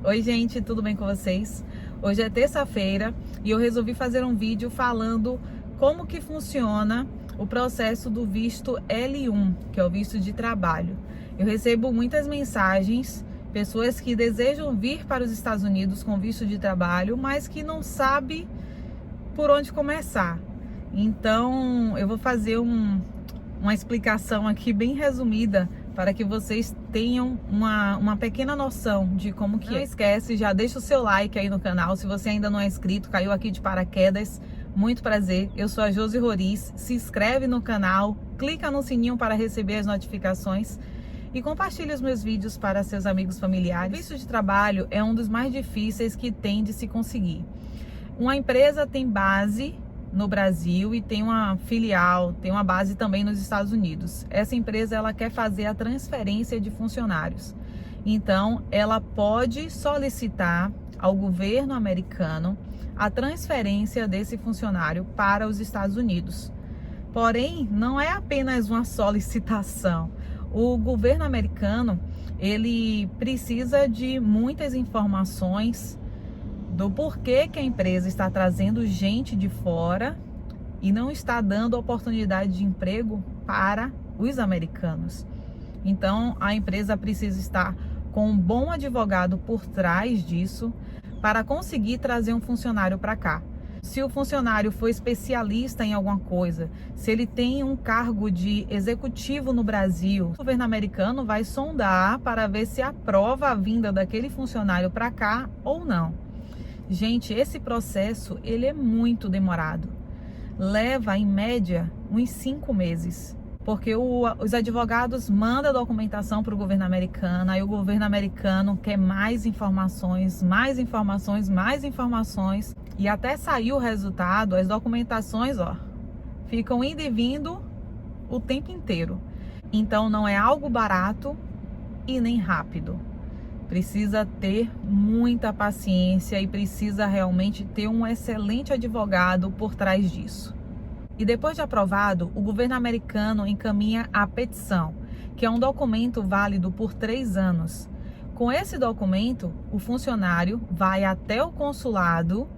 Oi gente, tudo bem com vocês? Hoje é terça-feira e eu resolvi fazer um vídeo falando como que funciona o processo do visto L1, que é o visto de trabalho. Eu recebo muitas mensagens, pessoas que desejam vir para os Estados Unidos com visto de trabalho, mas que não sabem por onde começar. Então eu vou fazer uma explicação aqui bem resumida para que vocês tenham uma pequena noção de como que é. Não esquece, já deixa o seu like aí no canal. Se você ainda não é inscrito, caiu aqui de paraquedas, muito prazer. Eu sou a Josi Roriz. Se inscreve no canal, clica no sininho para receber as notificações e compartilhe os meus vídeos para seus amigos familiares. O visto de trabalho é um dos mais difíceis que tem de se conseguir. Uma empresa tem base no Brasil e tem uma filial, tem uma base também nos Estados Unidos. Essa empresa ela quer fazer a transferência de funcionários. Então, ela pode solicitar ao governo americano a transferência desse funcionário para os Estados Unidos. Porém, não é apenas uma solicitação. O governo americano, ele precisa de muitas informações do porquê que a empresa está trazendo gente de fora e não está dando oportunidade de emprego para os americanos. Então, a empresa precisa estar com um bom advogado por trás disso para conseguir trazer um funcionário para cá. Se o funcionário for especialista em alguma coisa, se ele tem um cargo de executivo no Brasil, o governo americano vai sondar para ver se aprova a vinda daquele funcionário para cá ou não. Gente, esse processo ele é muito demorado. Leva, em média, uns 5 meses. Porque os advogados mandam a documentação para o governo americano, aí o governo americano quer mais informações, mais informações, mais informações. E até sair o resultado, as documentações, ficam indo e vindo o tempo inteiro. Então não é algo barato e nem rápido. Precisa ter muita paciência e precisa realmente ter um excelente advogado por trás disso. E depois de aprovado, o governo americano encaminha a petição, que é um documento válido por 3 anos. Com esse documento, o funcionário vai até o consulado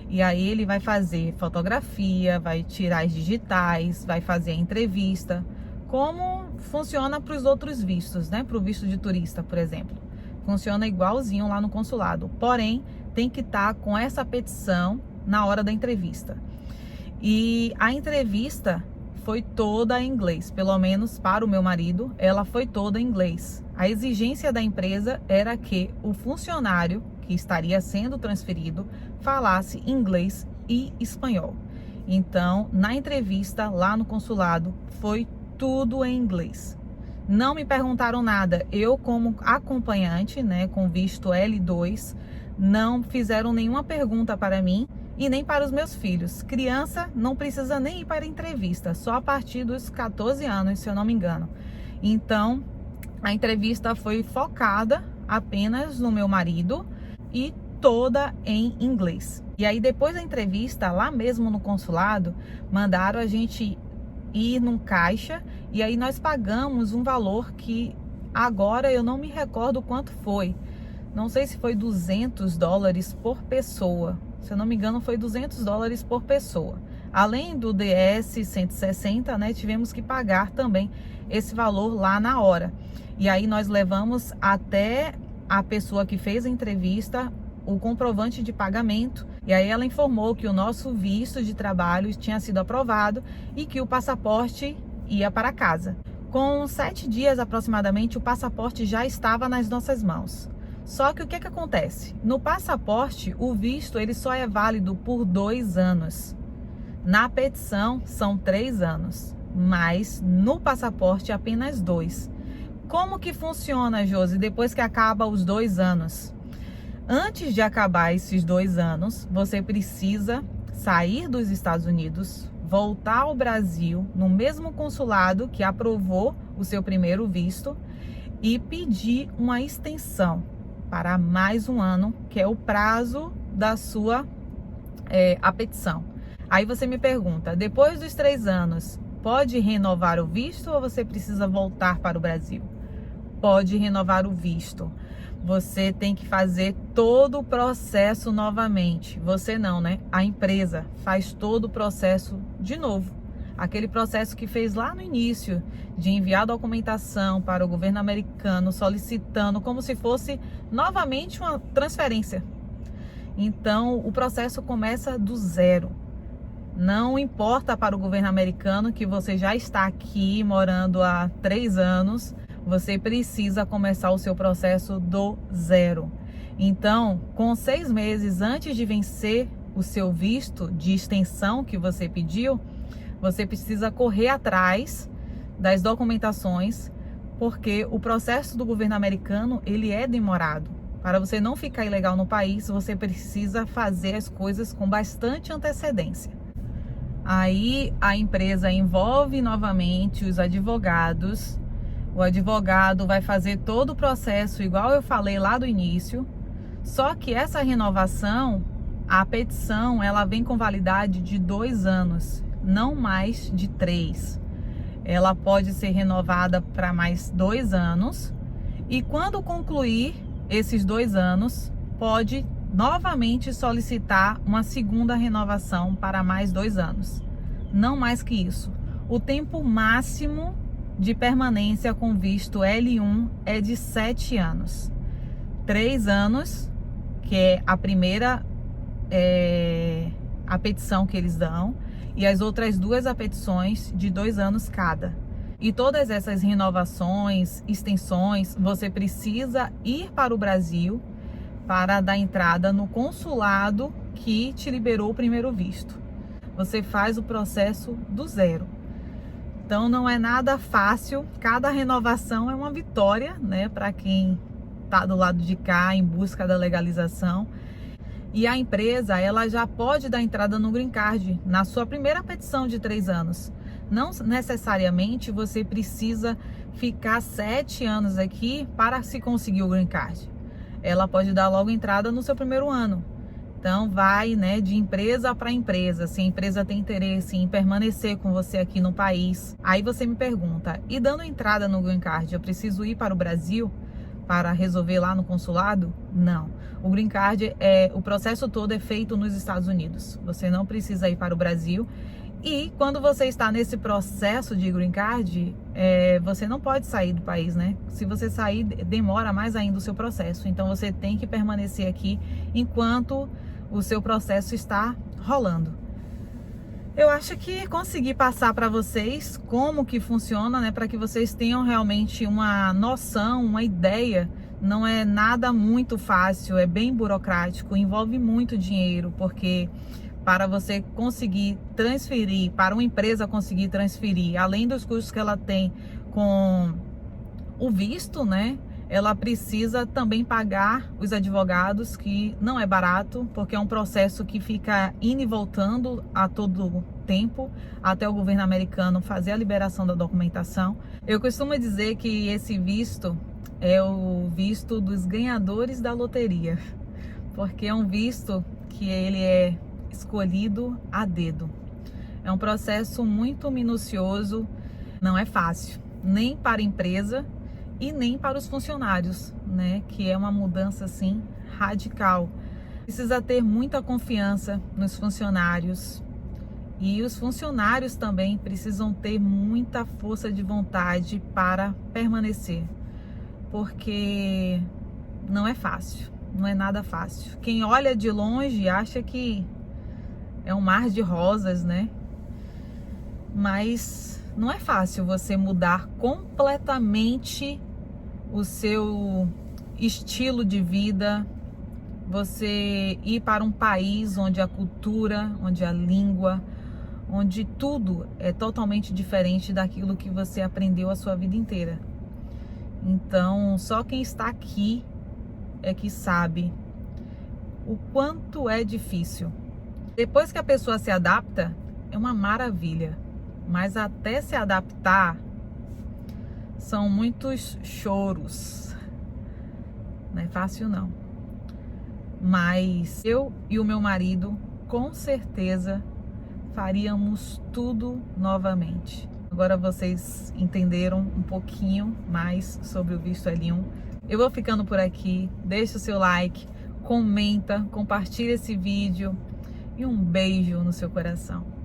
e aí ele vai fazer fotografia, vai tirar as digitais, vai fazer a entrevista, como funciona para os outros vistos, né? Para o visto de turista, por exemplo. Funciona igualzinho lá no consulado, porém tem que estar com essa petição na hora da entrevista. E a entrevista foi toda em inglês, pelo menos para o meu marido, ela foi toda em inglês. A exigência da empresa era que o funcionário que estaria sendo transferido falasse inglês e espanhol. Então, na entrevista lá no consulado, foi tudo em inglês. Não me perguntaram nada. Eu, como acompanhante, né, com visto L2, não fizeram nenhuma pergunta para mim e nem para os meus filhos. Criança não precisa nem ir para a entrevista, só a partir dos 14 anos, se eu não me engano. Então, a entrevista foi focada apenas no meu marido e toda em inglês. E aí, depois da entrevista, lá mesmo no consulado, mandaram a gente ir num caixa e aí nós pagamos um valor que agora eu não me recordo quanto foi. Não sei se foi $200 por pessoa. Se eu não me engano, foi $200 por pessoa. Além do DS 160, né, tivemos que pagar também esse valor lá na hora. E aí nós levamos até a pessoa que fez a entrevista o comprovante de pagamento, e aí ela informou que o nosso visto de trabalho tinha sido aprovado e que o passaporte ia para casa. Com 7 dias aproximadamente, o passaporte já estava nas nossas mãos. Só que o que acontece? No passaporte, o visto ele só é válido por 2 anos. Na petição, são 3 anos, mas no passaporte apenas 2. Como que funciona, Josi, depois que acaba os 2 anos? Antes de acabar esses 2 anos, você precisa sair dos Estados Unidos, voltar ao Brasil, no mesmo consulado que aprovou o seu primeiro visto, e pedir uma extensão para mais 1 ano, que é o prazo da sua a petição. Aí você me pergunta, depois dos 3 anos, pode renovar o visto ou você precisa voltar para o Brasil? pode renovar o visto. Você tem que fazer todo o processo novamente. Você não, né? A empresa faz todo o processo de novo. Aquele processo que fez lá no início, de enviar documentação para o governo americano, solicitando como se fosse novamente uma transferência. Então, o processo começa do zero. Não importa para o governo americano que você já está aqui morando há 3 anos, você precisa começar o seu processo do zero. Então, com 6 meses antes de vencer o seu visto de extensão que você pediu, você precisa correr atrás das documentações, porque o processo do governo americano, ele é demorado. Para você não ficar ilegal no país, você precisa fazer as coisas com bastante antecedência. Aí a empresa envolve novamente os advogados. O advogado vai fazer todo o processo igual eu falei lá do início. Só que essa renovação, a petição, ela vem com validade de 2 anos, não mais de 3. Ela pode ser renovada para mais 2 anos. E quando concluir esses 2 anos, pode novamente solicitar uma segunda renovação para mais 2 anos. Não mais que isso. O tempo máximo de permanência com visto L1 é de 7 anos. 3 anos, que é a primeira a petição que eles dão, e as outras 2 petições de 2 anos cada. E todas essas renovações, extensões, você precisa ir para o Brasil para dar entrada no consulado que te liberou o primeiro visto. Você faz o processo do zero. Então não é nada fácil. Cada renovação é uma vitória, né, para quem está do lado de cá em busca da legalização. E a empresa, ela já pode dar entrada no Green Card na sua primeira petição de 3 anos. Não necessariamente você precisa ficar 7 anos aqui para se conseguir o Green Card. Ela pode dar logo entrada no seu primeiro ano. Então vai, né, de empresa para empresa. Se a empresa tem interesse em permanecer com você aqui no país, aí você me pergunta: e dando entrada no Green Card, eu preciso ir para o Brasil para resolver lá no consulado? Não. O Green Card, o processo todo é feito nos Estados Unidos. Você não precisa ir para o Brasil. E quando você está nesse processo de Green Card, você não pode sair do país, né? Se você sair, demora mais ainda o seu processo. Então você tem que permanecer aqui enquanto o seu processo está rolando. Eu acho que consegui passar para vocês como que funciona, né? Para que vocês tenham realmente uma noção, uma ideia. Não é nada muito fácil, é bem burocrático, envolve muito dinheiro, porque para você conseguir transferir, para uma empresa conseguir transferir, além dos custos que ela tem com o visto, né? Ela precisa também pagar os advogados, que não é barato, porque é um processo que fica indo e voltando a todo tempo, até o governo americano fazer a liberação da documentação. Eu costumo dizer que esse visto é o visto dos ganhadores da loteria, porque é um visto que ele é escolhido a dedo. É um processo muito minucioso, não é fácil, nem para a empresa e nem para os funcionários, né? Que é uma mudança assim radical. Precisa ter muita confiança nos funcionários, e os funcionários também precisam ter muita força de vontade para permanecer, porque não é fácil, não é nada fácil. Quem olha de longe acha que é um mar de rosas, né? Mas não é fácil você mudar completamente o seu estilo de vida, você ir para um país onde a cultura, onde a língua, onde tudo é totalmente diferente daquilo que você aprendeu a sua vida inteira. Então, só quem está aqui é que sabe o quanto é difícil. Depois que a pessoa se adapta, é uma maravilha. Mas até se adaptar, são muitos choros. Não é fácil, não. Mas eu e o meu marido, com certeza, faríamos tudo novamente. Agora vocês entenderam um pouquinho mais sobre o visto L1. Eu vou ficando por aqui. Deixa o seu like, comenta, compartilha esse vídeo e um beijo no seu coração.